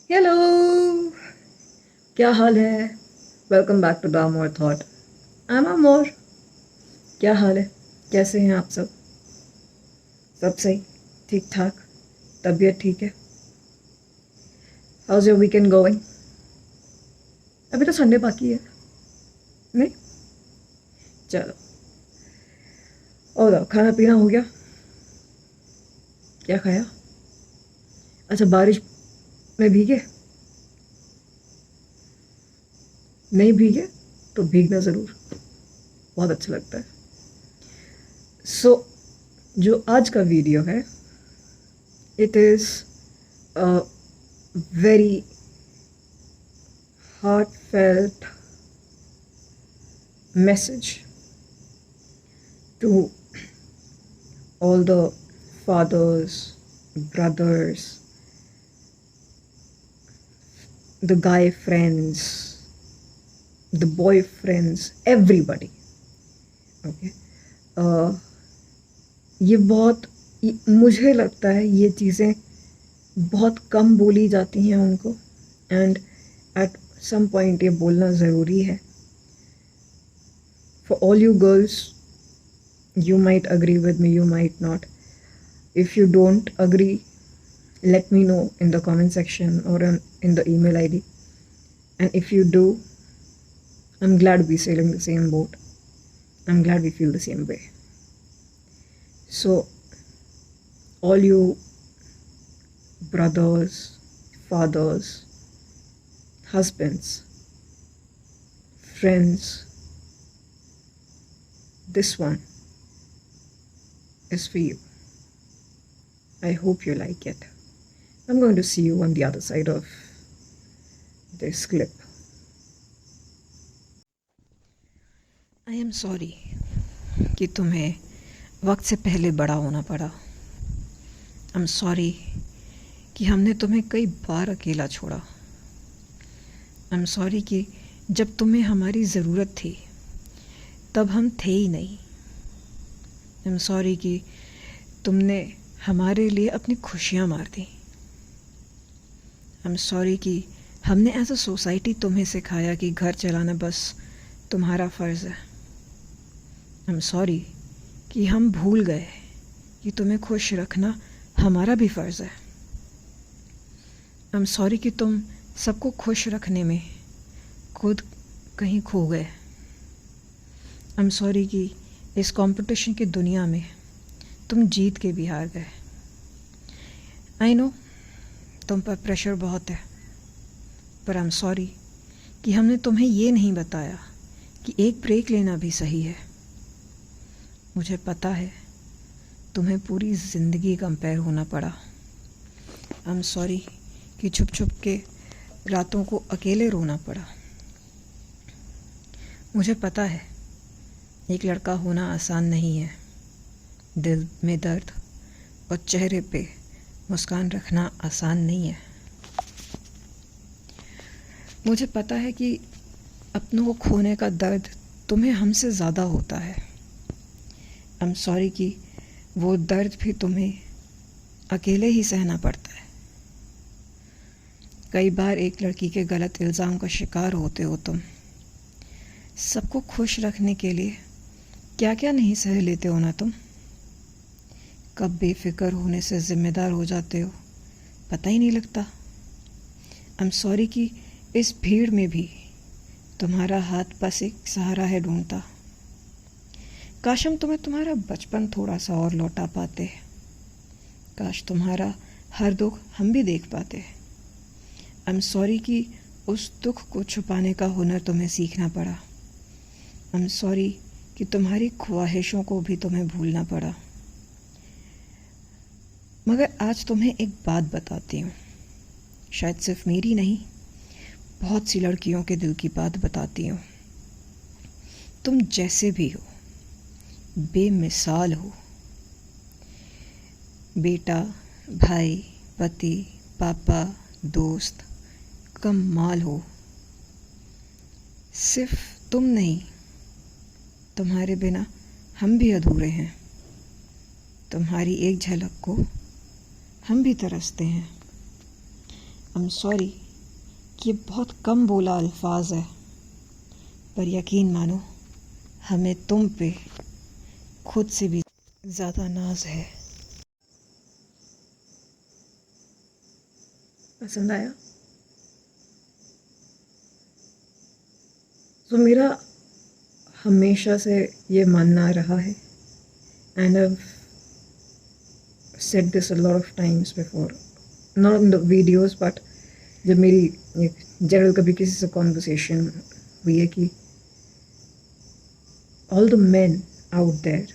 Hello, क्या हाल है। Welcome back to the Amor thought. I am Amor. क्या हाल है, कैसे हैं आप सब? सब सही, ठीक ठाक, तबीयत ठीक है? How's your weekend going? अभी तो संडे बाकी है, नहीं? चलो, और खाना पीना हो गया? क्या खाया? अच्छा, बारिश में भीगे? नहीं भीगे तो भीगना ज़रूर, बहुत अच्छा लगता है। सो जो आज का वीडियो है, it is a very heartfelt message to all the fathers, brothers, the guy friends, the boy friends, everybody. Okay. ये बहुत, मुझे लगता है ये चीज़ें बहुत कम बोली जाती हैं उनको, एंड एट सम पॉइंट ये बोलना ज़रूरी है. For all you girls, you might agree with me, you might not. If you don't agree, let me know in the comment section or in the email ID. And if you do, I'm glad we're sailing the same boat. I'm glad we feel the same way. So, all you brothers, fathers, husbands, friends, this one is for you. I hope you like it. I'm going to see you on the other side of this clip. I am sorry कि तुम्हें वक्त से पहले बड़ा होना पड़ा. I am sorry कि हमने तुम्हें कई बार अकेला छोड़ा. आई एम सॉरी कि जब तुम्हें हमारी ज़रूरत थी तब हम थे ही नहीं. आई एम सॉरी कि तुमने हमारे लिए अपनी खुशियाँ मार दी. आई एम सॉरी कि हमने एज अ सोसाइटी तुम्हें सिखाया कि घर चलाना बस तुम्हारा फ़र्ज़ है. आई एम सॉरी कि हम भूल गए कि तुम्हें खुश रखना हमारा भी फ़र्ज़ है. आई एम सॉरी कि तुम सबको खुश रखने में खुद कहीं खो गए. आई एम सॉरी कि इस कंपटीशन की दुनिया में तुम जीत के भी हार गए. आई नो तुम पर प्रेशर बहुत है, पर आई एम सॉरी कि हमने तुम्हें ये नहीं बताया कि एक ब्रेक लेना भी सही है. मुझे पता है तुम्हें पूरी ज़िंदगी कंपेयर होना पड़ा. आई एम सॉरी कि छुप छुप के रातों को अकेले रोना पड़ा. मुझे पता है एक लड़का होना आसान नहीं है. दिल में दर्द और चेहरे पे मुस्कान रखना आसान नहीं है. मुझे पता है कि अपनों को खोने का दर्द तुम्हें हमसे ज़्यादा होता है. आई एम सॉरी कि वो दर्द भी तुम्हें अकेले ही सहना पड़ता है. कई बार एक लड़की के गलत इल्ज़ाम का शिकार होते हो तुम. सबको खुश रखने के लिए क्या क्या नहीं सह लेते हो ना तुम. कब बेफिक्र होने से ज़िम्मेदार हो जाते हो पता ही नहीं लगता. आई एम सॉरी कि इस भीड़ में भी तुम्हारा हाथ बस एक सहारा है ढूंढता. काश हम तुम्हें तुम्हारा बचपन थोड़ा सा और लौटा पाते. काश तुम्हारा हर दुख हम भी देख पाते. आई एम सॉरी कि उस दुख को छुपाने का हुनर तुम्हें सीखना पड़ा. आई एम सॉरी कि तुम्हारी ख्वाहिशों को भी तुम्हें भूलना पड़ा. मगर आज तुम्हें एक बात बताती हूँ. शायद सिर्फ मेरी नहीं, बहुत सी लड़कियों के दिल की बात बताती हूँ. तुम जैसे भी हो, बेमिसाल हो. बेटा, भाई, पति, पापा, दोस्त, कमाल हो. सिर्फ तुम नहीं, तुम्हारे बिना हम भी अधूरे हैं. तुम्हारी एक झलक को हम भी तरसते हैं. आई एम सॉरी कि ये बहुत कम बोला अल्फाज है, पर यकीन मानो हमें तुम पे खुद से भी ज़्यादा नाज है। पसंद आया? तो मेरा हमेशा से ये मानना रहा है, and I said this a lot of times before, not in the videos but जब मेरी एक जनरल कभी किसी से कॉन्वर्सेशन हुई है कि all the men out there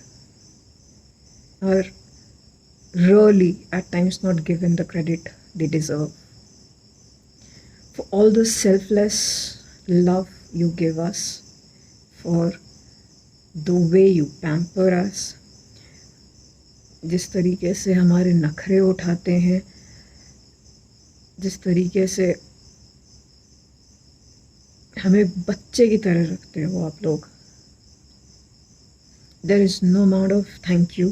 are really at times not given the credit they deserve for all the selfless love you give us, for the way you pamper us, जिस तरीके से हमारे नखरे उठाते हैं, जिस तरीके से हमें बच्चे की तरह रखते हो आप लोग. There is no amount of thank you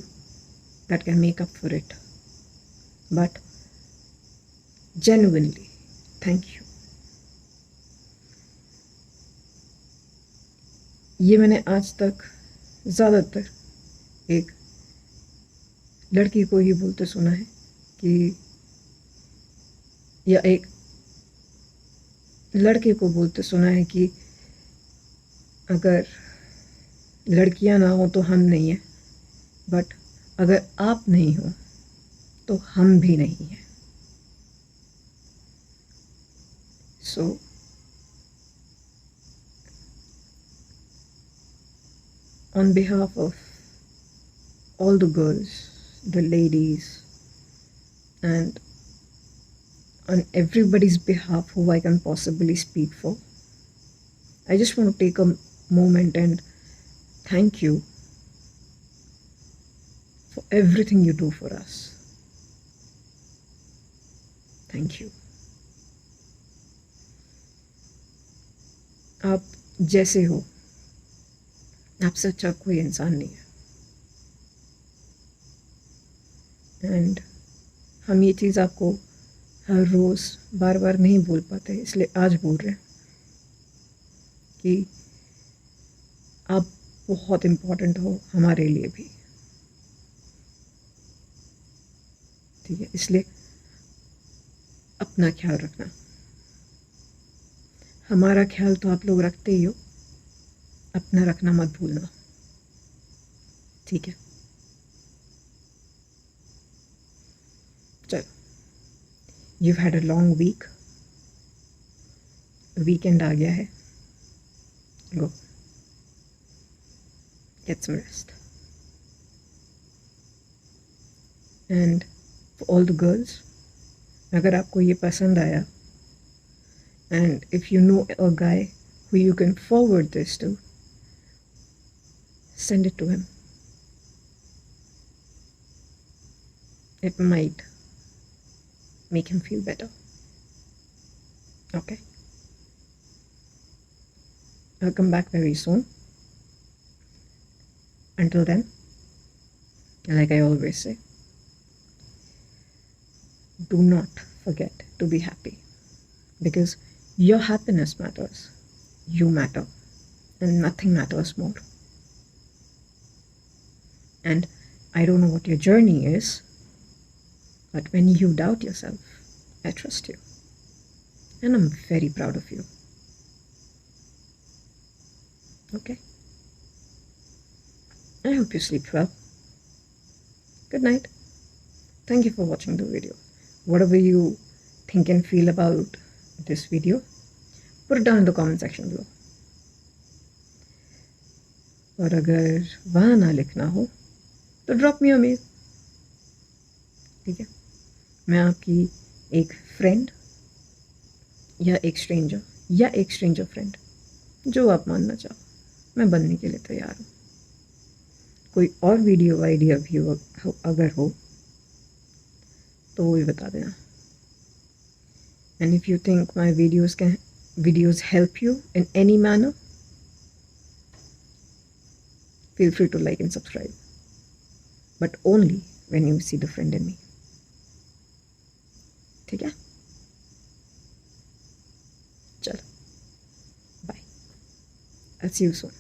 that can make up for it. But genuinely, thank you. ये मैंने आज तक ज़्यादातर एक लड़की को ही बोलते सुना है कि, या एक लड़के को बोलते सुना है कि अगर लड़कियां ना हो तो हम नहीं हैं, बट अगर आप नहीं हो तो हम भी नहीं हैं. सो on behalf of all the girls, the ladies, and on everybody's behalf who I can possibly speak for, I just want to take a moment and thank you for everything you do for us. Thank you. आप जैसे हो, आपसे अच्छा कोई इंसान नहीं है. And हम ये चीज़ आपको हर रोज़ बार बार नहीं बोल पाते, इसलिए आज बोल रहे हैं कि आप बहुत इम्पोर्टेंट हो हमारे लिए भी. ठीक है, इसलिए अपना ख्याल रखना. हमारा ख्याल तो आप लोग रखते ही हो, अपना रखना मत भूलना. ठीक है, चलो. You've had a long week. Weekend आ गया है. Go. Get some rest. And for all the girls, अगर आपको ये पसंद आया, and if you know a guy who you can forward this to, send it to him. It might make him feel better. Okay? I'll come back very soon. Until then, like I always say, do not forget to be happy, because your happiness matters. You matter, and nothing matters more. And I don't know what your journey is, but when you doubt yourself, I trust you. And I'm very proud of you. Okay? I hope you sleep well. Good night. Thank you for watching the video. Whatever you think and feel about this video, put it down in the comment section below. और अगर वहाँ ना लिखना हो तो drop me अ mail. ठीक है, मैं आपकी एक फ्रेंड या एक स्ट्रेंजर या एक स्ट्रेंजर फ्रेंड, जो आप मानना चाहो, मैं बनने के लिए तैयार हूँ. कोई और वीडियो आइडिया भी अगर हो तो वो भी बता देना. And if you think my videos help you in any manner, feel free to like and subscribe, but only when you see the friend in me. ठीक है? चलो bye, I C you soon.